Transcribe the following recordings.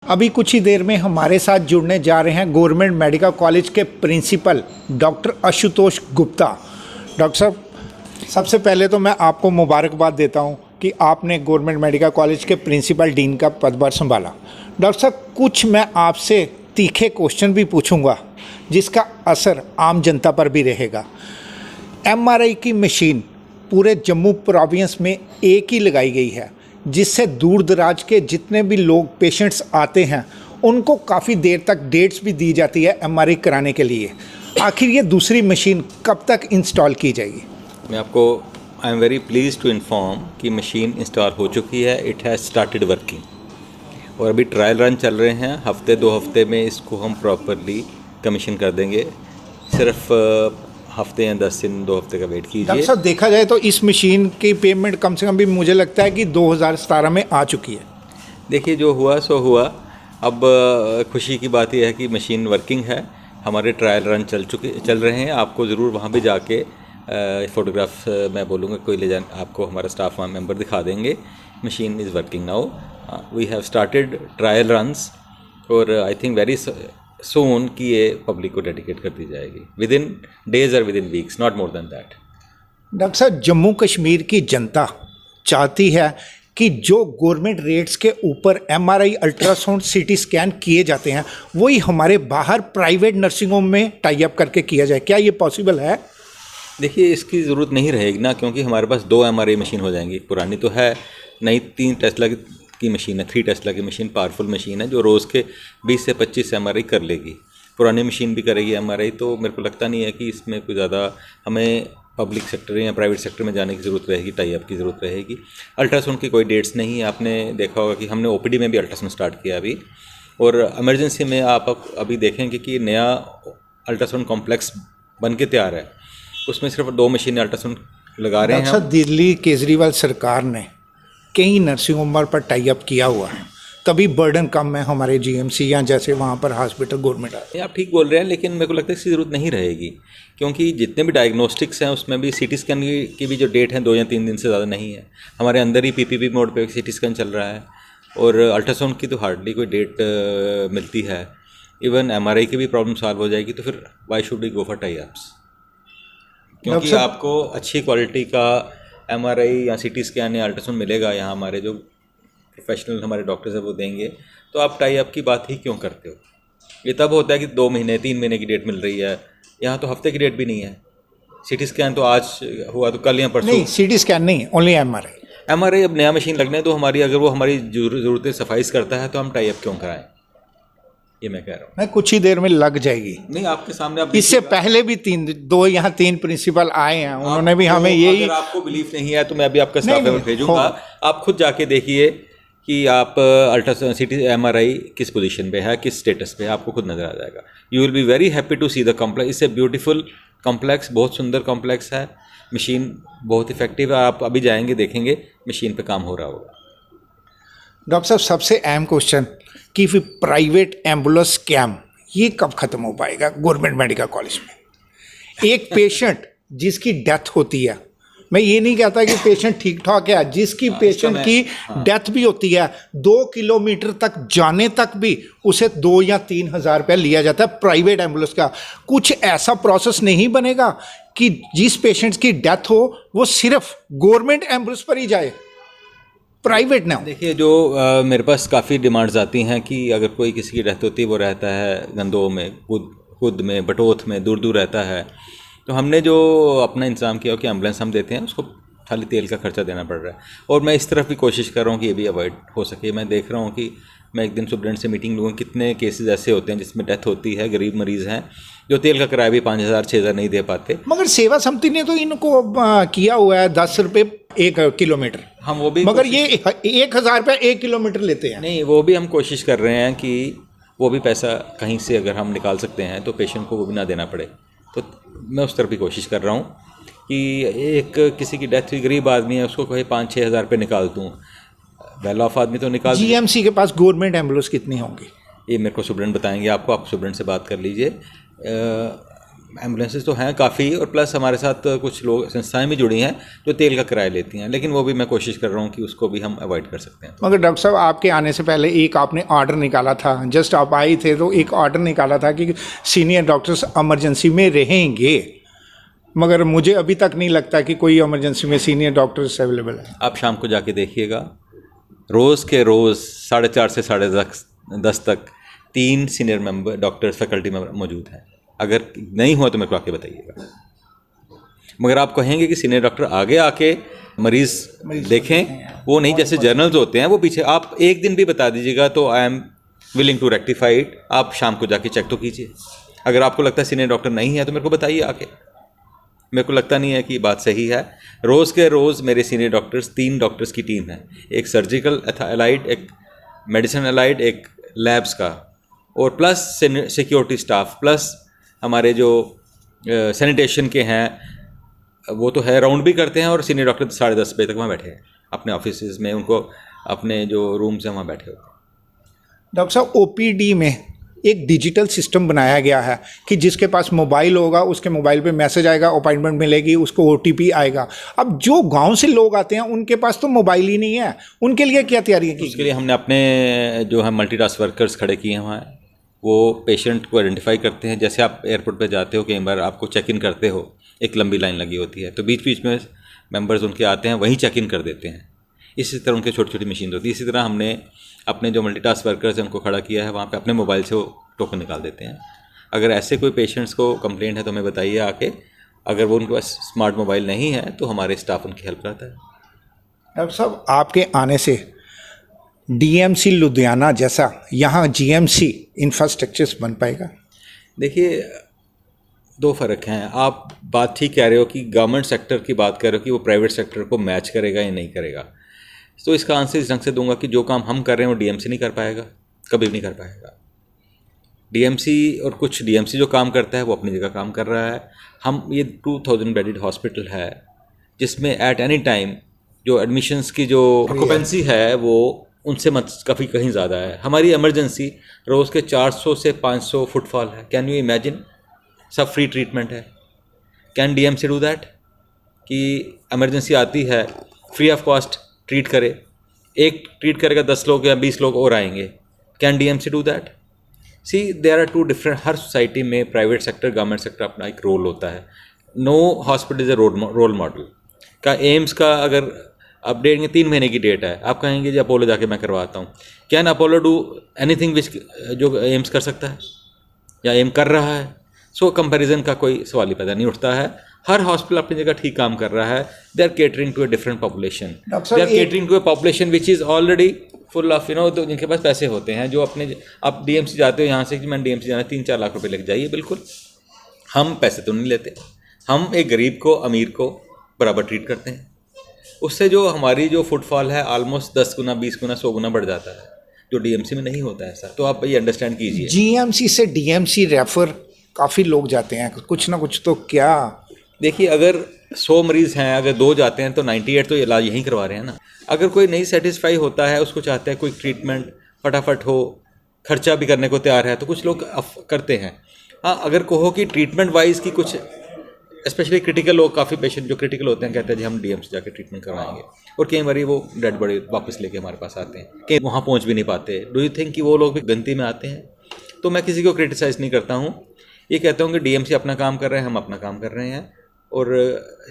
अभी कुछ ही देर में हमारे साथ जुड़ने जा रहे हैं गवर्नमेंट मेडिकल कॉलेज के principal doctor Ashutosh Gupta. Doctor साहब, सबसे पहले तो मैं आपको मुबारकबाद देता हूं कि आपने गवर्नमेंट मेडिकल कॉलेज के प्रिंसिपल डीन का पदभार संभाला। डॉक्टर साहब, कुछ मैं आपसे तीखे क्वेश्चन भी पूछूंगा जिसका असर आम जनता पर भी रहेगा। एमआरआई की मशीन पूरे जम्मू प्रोविंस में एक ही लगाई गई है, जिससे दूर दराज के जितने भी लोग पेशेंट्स आते हैं उनको काफ़ी देर तक डेट्स भी दी जाती है एमआरआई कराने के लिए। आखिर ये दूसरी मशीन कब तक इंस्टॉल की जाएगी? मैं आपको I am very please to inform कि मशीन इंस्टॉल हो चुकी है। इट हैज़ स्टार्टेड वर्किंग और अभी ट्रायल रन चल रहे हैं। हफ्ते 2 हफ्ते में इसको हम प्रॉपरली कमीशन कर देंगे। सिर्फ हफ्ते या 10 दिन 2 हफ्ते का वेट कीजिए। डॉक्टर साहब, देखा जाए तो इस मशीन की पेमेंट कम से कम भी मुझे लगता है कि 2017 में आ चुकी है। देखिए, जो हुआ सो हुआ। अब खुशी की बात यह है कि मशीन वर्किंग है। हमारे ट्रायल रन चल रहे हैं। आपको ज़रूर वहाँ पे जाके फ़ोटोग्राफ मैं बोलूँगा कोई ले जाए, आपको हमारा स्टाफ मेंबर दिखा देंगे। Machine is working now. We have started trial runs और आई थिंक वेरी सोन कि ये पब्लिक को डेडिकेट कर दी जाएगी विद इन डेज और with in weeks, not more than that. Doctor साहब, जम्मू कश्मीर की जनता चाहती है कि जो गवर्नमेंट रेट्स के ऊपर एमआरआई, अल्ट्रासाउंड, सीटी स्कैन किए जाते हैं वही हमारे बाहर प्राइवेट नर्सिंग होम में टाई अप करके किया जाए। क्या ये पॉसिबल है? देखिए, इसकी ज़रूरत नहीं रहेगी ना, क्योंकि हमारे पास 2 एमआरआई मशीन हो जाएंगी। पुरानी तो है, नई 3 टेस्ला की मशीन है, 3 टेस्ला की मशीन पावरफुल मशीन है जो रोज़ के 20 से 25 एमआरआई कर लेगी। पुरानी मशीन भी करेगी एमआरआई। तो मेरे को लगता नहीं है कि इसमें कोई ज़्यादा हमें पब्लिक सेक्टर या प्राइवेट सेक्टर में जाने की ज़रूरत रहेगी, टाई अप की ज़रूरत रहेगी। अल्ट्रासाउंड की कोई डेट्स नहीं है। आपने देखा होगा कि हमने ओपीडी में भी अल्ट्रासाउंड स्टार्ट किया अभी, और इमरजेंसी में आप अभी देखेंगे कि नया अल्ट्रासाउंड कॉम्प्लेक्स बन के तैयार है। उसमें सिर्फ 2 मशीनें अल्ट्रासाउंड लगा रहे हैं। दिल्ली केजरीवाल सरकार ने कई नर्सिंग होम पर टाई अप किया हुआ है, तभी बर्डन कम है हमारे जीएमसी या जैसे वहाँ पर हॉस्पिटल गवर्नमेंट है। आप ठीक बोल रहे हैं, लेकिन मेरे को लगता है इसकी ज़रूरत नहीं रहेगी, क्योंकि जितने भी डायग्नोस्टिक्स हैं उसमें भी सीटी स्कैन की भी जो डेट है 2 या 3 दिन से ज़्यादा नहीं है। हमारे अंदर ही पीपीपी मोड पे सीटी स्कैन चल रहा है, और अल्ट्रासाउंड की तो हार्डली कोई डेट मिलती है। इवन एमआरआई की भी प्रॉब्लम सॉल्व हो जाएगी, तो फिर why should we go for tie ups? क्योंकि आपको अच्छी क्वालिटी का एमआरआई या सीटी स्कैन या अल्ट्रासाउंड मिलेगा यहाँ, हमारे जो प्रोफेशनल हमारे डॉक्टर्स हैं वो देंगे। तो आप टाई अप की बात ही क्यों करते हो? ये तब होता है कि 2 महीने 3 महीने की डेट मिल रही है। यहाँ तो हफ्ते की डेट भी नहीं है। सीटी स्कैन तो आज हुआ तो कल या परसों नहीं, सीटी स्कैन नहीं, ओनली एमआरआई। अब नया मशीन लगने तो हमारी, अगर वो हमारी ज़रूरतें सफाइश करता है तो हम टाई अप क्यों कराएं? ये मैं कह रहा हूँ। मैं कुछ ही देर में लग जाएगी। नहीं, आपके सामने आप इससे पहले भी 3 प्रिंसिपल आए हैं, उन्होंने भी हमें यही। अगर आपको बिलीफ नहीं है तो मैं अभी आपका स्टाफ मेंबर भेजूंगा। आप खुद जाके देखिए कि आप अल्ट्रासाउंड सीटी एमआरआई किस पोजीशन पे है, किस स्टेटस पे है, आपको खुद नज़र आ जाएगा। You will be very happy to see the complex. It's a beautiful complex, बहुत सुंदर कॉम्प्लेक्स है। मशीन बहुत इफेक्टिव है। आप अभी जाएंगे देखेंगे मशीन पे काम हो रहा होगा। डॉक्टर साहब, सबसे अहम क्वेश्चन कि फिर प्राइवेट एम्बुलेंस स्कैम ये कब खत्म हो पाएगा गवर्नमेंट मेडिकल कॉलेज में? एक पेशेंट जिसकी डेथ होती है, मैं ये नहीं कहता कि पेशेंट ठीक ठाक है, जिसकी पेशेंट की डेथ भी होती है, 2 किलोमीटर तक जाने तक भी उसे 2 या 3 हज़ार रुपया लिया जाता है प्राइवेट एम्बुलेंस का। कुछ ऐसा प्रोसेस नहीं बनेगा कि जिस पेशेंट की डेथ हो वो सिर्फ गवर्नमेंट एम्बुलेंस पर ही जाए, प्राइवेट ना हो? देखिए, जो मेरे पास काफ़ी डिमांड्स आती हैं कि अगर कोई किसी की डेथ होती है, वो रहता है गंदोह में, खुद में, बटोथ में, दूर दूर रहता है। तो हमने जो अपना इंतज़ाम किया कि एम्बुलेंस हम देते हैं, उसको खाली तेल का खर्चा देना पड़ रहा है। और मैं इस तरफ भी कोशिश कर रहा हूँ कि ये भी अवॉइड हो सके। मैं देख रहा हूँ कि मैं एक दिन सुप्रेंट से मीटिंग लूँगा, कितने केसेस ऐसे होते हैं जिसमें डेथ होती है, गरीब मरीज़ हैं जो तेल का किराया भी 5,000 6,000 नहीं दे पाते। मगर सेवा समिति ने तो इनको किया हुआ है 10 रुपये 1 किलोमीटर। हम वो भी, मगर ये 1,000 रुपये 1 किलोमीटर लेते हैं। नहीं, वो भी हम कोशिश कर रहे हैं कि वो भी पैसा कहीं से अगर हम निकाल सकते हैं तो पेशेंट को वो भी ना देना पड़े। तो मैं उस तरफ भी कोशिश कर रहा हूँ कि एक किसी की डेथ हुई, गरीब आदमी है, उसको कहीं 5-6 हज़ार रुपये निकाल दूँ। वेल ऑफ आदमी तो निकाल। जीएमसी के पास गवर्नमेंट एम्बुलेंस कितनी होंगी? ये मेरे को सुप्रेंट बताएंगे आपको। आप सुप्रेंट से बात कर लीजिए। एम्बुलेंसेस तो हैं काफ़ी, और प्लस हमारे साथ कुछ लोग संस्थाएं भी जुड़ी हैं जो तेल का किराया लेती हैं, लेकिन वो भी मैं कोशिश कर रहा हूँ कि उसको भी हम अवॉइड कर सकते हैं। मगर डॉक्टर साहब, आपके आने से पहले एक आपने ऑर्डर निकाला था, जस्ट आप आए थे तो एक ऑर्डर निकाला था कि सीनियर डॉक्टर्स इमरजेंसी में रहेंगे, मगर मुझे अभी तक नहीं लगता कि कोई इमरजेंसी में सीनियर डॉक्टर्स अवेलेबल है। आप शाम को जाके देखिएगा, रोज़ के रोज़ 4:30 से 10:30 तक 3 सीनियर मेंबर डॉक्टर्स फैकल्टी में मौजूद हैं। अगर नहीं हुआ तो मेरे को आके बताइएगा। मगर आप कहेंगे कि सीनियर डॉक्टर आगे आके मरीज़ देखें, वो नहीं, जैसे जर्नल्स होते हैं वो पीछे, आप एक दिन भी बता दीजिएगा तो I am willing to rectify it. आप शाम को जाके चेक तो कीजिए। अगर आपको लगता है सीनियर डॉक्टर नहीं है तो मेरे को बताइए आके। मेरे को लगता नहीं है कि बात सही है। रोज़ के रोज़ मेरे सीनियर डॉक्टर्स, 3 डॉक्टर्स की टीम है, एक सर्जिकल अलाइड, एक मेडिसिन अलाइड, एक लैब्स का, और प्लस सिक्योरिटी स्टाफ, प्लस हमारे जो सैनिटेशन के हैं वो तो है, राउंड भी करते हैं, और सीनियर डॉक्टर 10:30 बजे तक वहाँ बैठे हैं अपने ऑफिस में, उनको अपने जो रूम्स हैं वहाँ बैठे होते हैं। डॉक्टर साहब, ओपीडी में एक डिजिटल सिस्टम बनाया गया है कि जिसके पास मोबाइल होगा उसके मोबाइल पे मैसेज आएगा, अपॉइंटमेंट मिलेगी, उसको ओटीपी आएगा। अब जो गांव से लोग आते हैं उनके पास तो मोबाइल ही नहीं है, उनके लिए क्या तैयारी की? उसके लिए हमने अपने जो है मल्टीटास्क वर्कर्स खड़े किए हैं वहाँ। वो पेशेंट को आइडेंटिफाई करते हैं। जैसे आप एयरपोर्ट पे जाते हो, कई बार आपको चेक इन करते हो, एक लंबी लाइन लगी होती है, तो बीच बीच में मेंबर्स उनके आते हैं, वहीं चेक इन कर देते हैं। इसी तरह उनके छोटी छोटी मशीन होती है। इसी तरह हमने अपने जो मल्टीटास्क वर्कर्स हैं उनको खड़ा किया है, वहाँ पे अपने मोबाइल से वो टोकन निकाल देते हैं। अगर ऐसे कोई पेशेंट्स को कंप्लेंट है तो हमें बताइए आके। अगर वो उनके पास स्मार्ट मोबाइल नहीं है तो हमारे स्टाफ उनकी हेल्प करता है। डॉक्टर साहब, आपके आने से डीएमसी लुधियाना जैसा यहाँ जीएमसी इंफ्रास्ट्रक्चर्स बन पाएगा? देखिए, 2 फ़र्क हैं। आप बात ठीक कह रहे हो कि गवर्नमेंट सेक्टर की बात कर रहे हो कि वो प्राइवेट सेक्टर को मैच करेगा या नहीं करेगा। तो इसका आंसर इस ढंग से दूंगा कि जो काम हम कर रहे हैं वो डीएमसी नहीं कर पाएगा, कभी भी नहीं कर पाएगा। डीएमसी और कुछ डीएमसी जो काम करता है वो अपनी जगह काम कर रहा है। हम ये 2000 बेडेड हॉस्पिटल है जिसमें एट एनी टाइम जो एडमिशन्स की जो ऑक्यूपेंसी है वो उनसे काफ़ी कहीं ज़्यादा है। हमारी इमरजेंसी रोज़ के 400 से 500 फुटफॉल है। Can you imagine? सब फ्री ट्रीटमेंट है। कैन डीएमसी डू दैट कि इमरजेंसी आती है, फ्री ऑफ कॉस्ट ट्रीट करे? एक ट्रीट करेगा, 10 लोग या 20 लोग और आएंगे। Can DMC do that? See, there are 2 different. हर सोसाइटी में प्राइवेट सेक्टर, गवर्नमेंट सेक्टर अपना एक रोल होता है। No hospital is a role model. का एम्स का अगर अपडेट 3 महीने की डेट है, आप कहेंगे जी अपोलो जाके मैं करवाता हूँ। Can Apollo do anything which जो एम्स कर सकता है या एम कर रहा है? सो कंपैरिजन का कोई सवाल ही पैदा नहीं उठता है। हर हॉस्पिटल अपनी जगह ठीक काम कर रहा है। They are catering to a different population. They are catering to a population which is already full of तो जिनके पास पैसे होते हैं, जो अपने, आप डीएमसी जाते हो यहाँ से कि मैं डीएमसी जाना 3-4 लाख रुपए लग जाइए, बिल्कुल। हम पैसे तो नहीं लेते। हम एक गरीब को, अमीर को बराबर ट्रीट करते हैं। उससे जो हमारी जो फुटफॉल है ऑलमोस्ट 10 गुना, 20 गुना, 100 गुना बढ़ जाता है, जो डीएमसी में नहीं होता है ऐसा। तो आप ये अंडरस्टैंड कीजिए। जीएमसी से डीएमसी रेफर काफ़ी लोग जाते हैं, कुछ ना कुछ तो क्या? देखिए, अगर 100 मरीज़ हैं, अगर 2 जाते हैं तो 98 तो इलाज यहीं करवा रहे हैं ना। अगर कोई नहीं सेटिस्फाई होता है, उसको चाहता है कोई ट्रीटमेंट फटाफट हो, खर्चा भी करने को तैयार है, तो कुछ लोग करते हैं। हाँ, अगर कहो कि ट्रीटमेंट वाइज की कुछ स्पेशली क्रिटिकल लोग, काफ़ी पेशेंट जो क्रिटिकल होते हैं कहते हैं जी हम डीएमसी जाके ट्रीटमेंट करवाएंगे, और कई बार वो डेड बॉडी वापस लेके हमारे पास आते हैं, कहीं वहाँ पहुँच भी नहीं पाते। डू यू थिंक कि वो लोग भी गलती में आते हैं? तो मैं किसी को क्रिटिसाइज़ नहीं करता हूँ, ये कहता हूँ कि डीएमसी अपना काम कर रहे हैं, हम अपना काम कर रहे हैं, और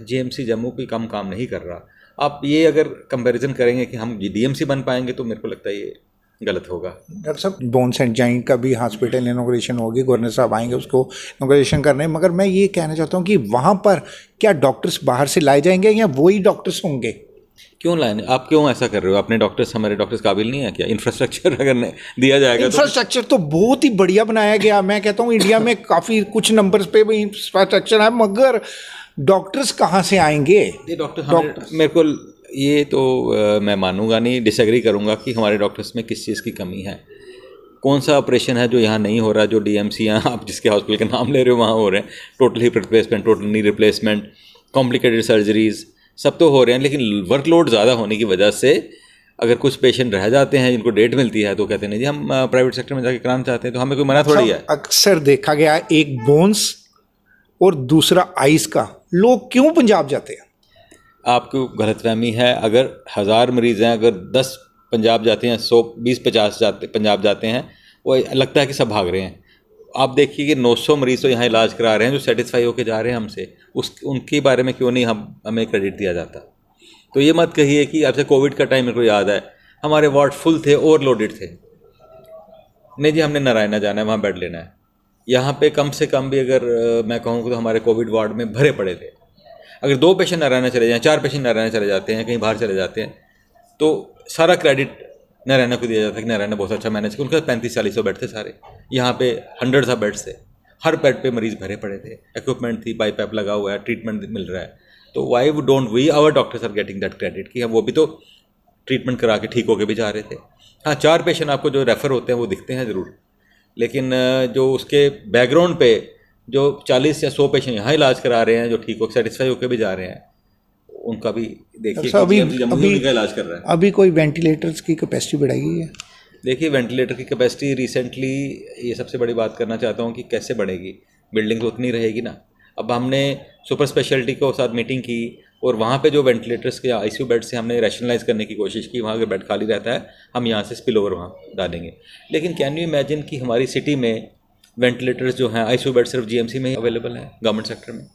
जीएमसी जम्मू भी कम काम नहीं कर रहा। आप ये अगर कंपैरिजन करेंगे कि हम डीएमसी बन पाएंगे तो मेरे को लगता है ये गलत होगा। डॉक्टर साहब, बोन्स एंड जॉइंट का भी हॉस्पिटल इनॉग्रेशन होगी, गवर्नर साहब आएंगे उसको इनॉग्रेशन करने, मगर मैं ये कहना चाहता हूँ कि वहाँ पर क्या डॉक्टर्स बाहर से लाए जाएंगे या वही डॉक्टर्स होंगे? क्यों लाए? आप क्यों ऐसा कर रहे हो? अपने डॉक्टर्स, हमारे डॉक्टर्स काबिल नहीं है क्या? इंफ्रास्ट्रक्चर अगर दिया जाएगा इंफ्रास्ट्रक्चर तो बहुत ही बढ़िया बनाया गया। मैं कहता हूँ इंडिया में काफ़ी कुछ नंबर्स पे भी इंफ्रास्ट्रक्चर है, मगर डॉक्टर्स कहाँ से आएंगे? ये डॉक्टर मेरे को ये तो मैं मानूंगा नहीं, डिसएग्री करूंगा कि हमारे डॉक्टर्स में किस चीज़ की कमी है। कौन सा ऑपरेशन है जो यहाँ नहीं हो रहा, जो डीएमसी यहाँ आप जिसके हॉस्पिटल के नाम ले रहे हो वहाँ हो रहे हैं? Total hip replacement, total knee replacement, complicated surgeries, सब तो हो रहे हैं, लेकिन वर्कलोड ज़्यादा होने की वजह से अगर कुछ पेशेंट रह जाते हैं जिनको डेट मिलती है तो कहते हैं नहीं जी हम प्राइवेट सेक्टर में जाके कराना चाहते हैं, तो हमें कोई मना थोड़ी है। अक्सर देखा गया एक बोन्स और दूसरा आइस का, लोग क्यों पंजाब जाते हैं? आपको गलतफहमी है। अगर 1000 मरीज़ हैं, अगर 10 पंजाब जाते हैं, 100 20-50 जाते पंजाब जाते हैं, वो लगता है कि सब भाग रहे हैं। आप देखिए कि 900 मरीज़ तो यहाँ इलाज करा रहे हैं जो सेटिस्फाई होकर जा रहे हैं हमसे, उनके बारे में क्यों नहीं हमें क्रेडिट दिया जाता? तो ये मत कहिए कि आपसे कोविड का टाइम मेरे को याद है, हमारे वार्ड फुल थे, ओवरलोडेड थे। नहीं जी, हमने नारायणा जाना है, वहाँ बेड लेना है। यहाँ पे कम से कम भी अगर मैं कहूँ तो हमारे कोविड वार्ड में भरे पड़े थे। अगर 2 पेशेंट नारायणा चले जाएँ, 4 पेशेंट नारायणा चले जाते हैं, कहीं बाहर चले जाते हैं, तो सारा क्रेडिट नारायणा को दिया जाता है कि नारायणा बहुत अच्छा मैनेज किया। उनके 35-40 बेड थे सारे, यहाँ पे हंड्रेड्स ऑफ बेड्स थे, हर बेड पे मरीज़ भरे पड़े थे, इक्विपमेंट थी, पाइप लगा हुआ है, ट्रीटमेंट मिल रहा है। तो why don't we, our doctors are getting that credit कि वो भी तो ट्रीटमेंट करा के ठीक होके भी जा रहे थे। हाँ, 4 पेशेंट आपको जो रेफ़र होते हैं वो दिखते हैं ज़रूर, लेकिन जो उसके बैकग्राउंड पे जो 40 या 100 पेशेंट यहाँ इलाज करा रहे हैं, जो ठीक हो सेटिस्फाई होकर भी जा रहे हैं, उनका भी देखिए अभी का इलाज कर रहा है। अभी कोई वेंटिलेटर्स की कैपेसिटी बढ़ाई गई है? देखिए, वेंटिलेटर की कैपेसिटी रिसेंटली, ये सबसे बड़ी बात करना चाहता हूँ कि कैसे बढ़ेगी, बिल्डिंग तो उतनी रहेगी ना। अब हमने सुपर स्पेशलिटी को साथ मीटिंग की और वहाँ पे जो वेंटिलेटर्स के आईसीयू बेड से हमने रैशनलाइज करने की कोशिश की, वहाँ अगर बेड खाली रहता है हम यहाँ से स्पिल ओवर वहाँ डालेंगे। लेकिन कैन यू इमेजिन कि हमारी सिटी में वेंटिलेटर्स जो हैं, आईसीयू बेड सिर्फ जीएमसी में ही अवेलेबल है, गवर्नमेंट सेक्टर में।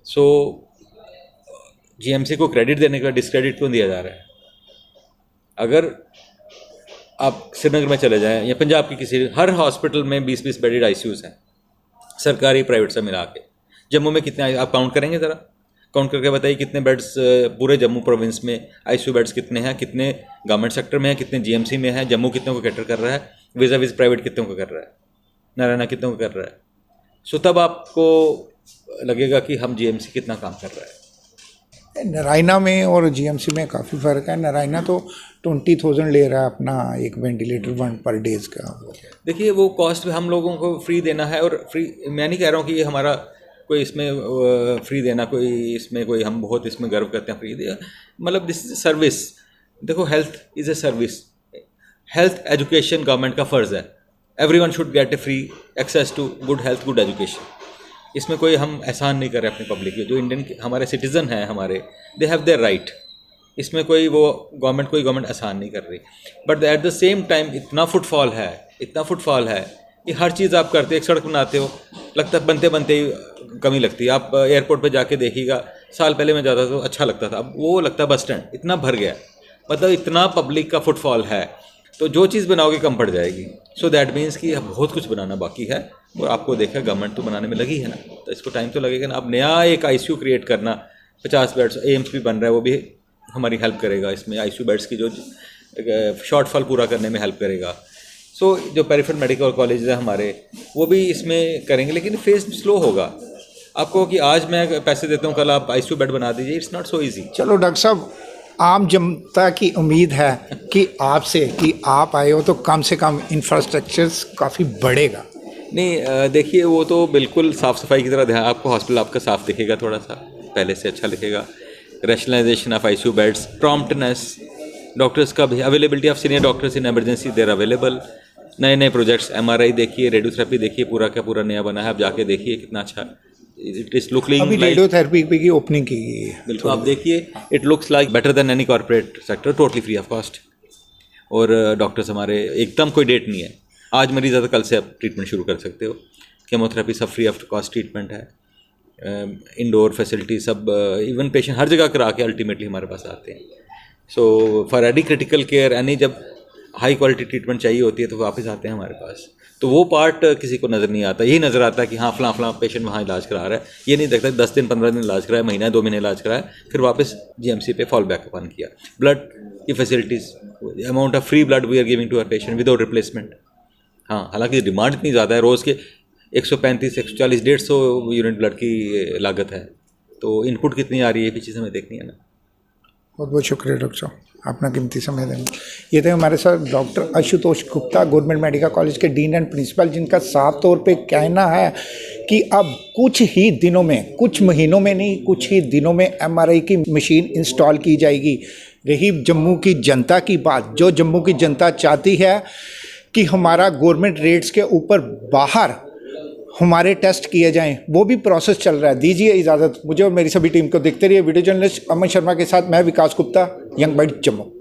सो जीएमसी को क्रेडिट देने का डिस्क्रेडिट क्यों दिया जा रहा है? अगर आप श्रीनगर में चले जाएं या पंजाब की किसी, हर हॉस्पिटल में 20-20 बेडेड आईसीयूज़ हैं, सरकारी प्राइवेट से मिला के। जम्मू में कितने, आप काउंट करेंगे ज़रा, काउंट करके बताइए कितने बेड्स पूरे जम्मू प्रोविंस में आईसीयू बेड्स कितने हैं, कितने गवर्नमेंट सेक्टर में हैं, कितने जीएमसी में हैं, जम्मू कितने को कैटर कर रहा है, विज़ा विज़ प्राइवेट कितने को कर रहा है, नारायणा कितने को कर रहा है। सो तब आपको लगेगा कि हम जीएमसी कितना काम कर रहा है। नारायणा में और जीएमसी में काफ़ी फ़र्क है। नारायणा तो 20,000 ले रहा है अपना एक वेंटिलेटर 1 पर डेज़ का। देखिए, वो कॉस्ट हम लोगों को फ्री देना है, और फ्री मैं नहीं कह रहा हूँ कि ये हमारा कोई इसमें फ्री देना, कोई इसमें कोई हम बहुत इसमें गर्व करते हैं फ्री दिया, मतलब दिस इज सर्विस। देखो, health is a service, health education government का फ़र्ज़ है। Everyone should get a free access to good health, good education. इसमें कोई हम एहसान नहीं कर रहे अपनी पब्लिक के, जो इंडियन हमारे सिटीज़न हैं, हमारे दे हैव देयर राइट। इसमें कोई गवर्नमेंट एहसान नहीं कर रही। But at the same time इतना फुटफॉल है कि हर चीज़ आप करते हो, एक सड़क बनाते हो, लगता है बनते बनते ही कमी लगती है। आप एयरपोर्ट पे जाके देखिएगा, साल पहले मैं जाता तो अच्छा लगता था, अब वो लगता है बस स्टैंड इतना भर गया, मतलब इतना पब्लिक का फुटफॉल है। तो जो चीज़ बनाओगे कम पड़ जाएगी। सो दैट मीन्स कि बहुत कुछ बनाना बाकी है, और आपको देखा गवर्नमेंट तो बनाने में लगी है ना, तो इसको टाइम तो लगेगा ना। अब नया एक आईसीयू क्रिएट करना, 50 बेड्स, एम्स भी बन रहा है, वो भी हमारी हेल्प करेगा इसमें, आईसीयू बेड्स की जो शॉर्टफॉल पूरा करने में हेल्प करेगा। सो जो पेरिफेरल मेडिकल कॉलेज है हमारे, वो भी इसमें करेंगे, लेकिन फेज स्लो होगा। आपको कि आज मैं पैसे देता हूँ, कल आप आईसीयू बेड बना दीजिए, इट्स नॉट सो ईजी। चलो डॉक्टर साहब, आम जनता की उम्मीद है कि आपसे कि आप आए हो तो कम से कम इंफ्रास्ट्रक्चर काफ़ी बढ़ेगा। नहीं, देखिए, वो तो बिल्कुल साफ़ सफाई की तरह ध्यान, आपको हॉस्पिटल आपका साफ़ दिखेगा, थोड़ा सा पहले से अच्छा दिखेगा। Rationalisation of ICU beds, promptness, doctors का भी, availability of senior doctors in emergency there available. नए नए प्रोजेक्ट्स, एमआरआई देखिए, रेडियोथेरेपी देखिए, पूरा का पूरा नया बना है, आप जाके देखिए कितना अच्छा इट इज़ लुकिंग। अभी रेडियोथेरेपी की ओपनिंग की गई है, बिल्कुल आप देखिए, it looks like better than any corporate sector, totally free of cost. और डॉक्टर्स हमारे एकदम कोई डेट नहीं है, आज मरीज आता कल से आप ट्रीटमेंट शुरू कर सकते हो। केमोथेरेपी सब फ्री ऑफ कॉस्ट ट्रीटमेंट है, इंडोर फैसिलिटी सब, इवन पेशेंट हर जगह करा के अल्टीमेटली हमारे पास आते हैं। So for any critical care, any जब हाई क्वालिटी ट्रीटमेंट चाहिए होती है तो वापस आते हैं हमारे पास। तो वो पार्ट किसी को नज़र नहीं आता, यही नज़र आता है कि हाँ फलां पेशेंट वहाँ इलाज करा रहा है, ये नहीं देखता 10 दिन 15 दिन इलाज कराया, महीना 2 महीने इलाज कराया, फिर वापस जीएमसी पे फॉल बैक अपन किया। ब्लड की facilities, amount of free blood we are giving to our patient without replacement. हाँ, हालांकि डिमांड इतनी ज़्यादा है, रोज़ के 135, 140, 150 यूनिट ब्लड की लागत है, तो इनपुट कितनी आ रही है, ये भी चीज़ हमें देखनी है ना। बहुत बहुत शुक्रिया डॉक्टर साहब, अपना कीमती समय देंगे। ये थे हमारे साथ doctor Ashutosh Gupta, government medical college के डीन एंड प्रिंसिपल, जिनका साफ तौर पे कहना है कि अब कुछ ही दिनों में, कुछ महीनों में नहीं, कुछ ही दिनों में एमआरआई की मशीन इंस्टॉल की जाएगी। रही जम्मू की जनता की बात, जो जम्मू की जनता चाहती है कि हमारा गवर्नमेंट रेट्स के ऊपर बाहर हमारे टेस्ट किए जाएं, वो भी प्रोसेस चल रहा है। दीजिए इजाज़त मुझे और मेरी सभी टीम को। देखते रहिए वीडियो जर्नलिस्ट अमन शर्मा के साथ मैं विकास गुप्ता, यंग बाइट जम्मू।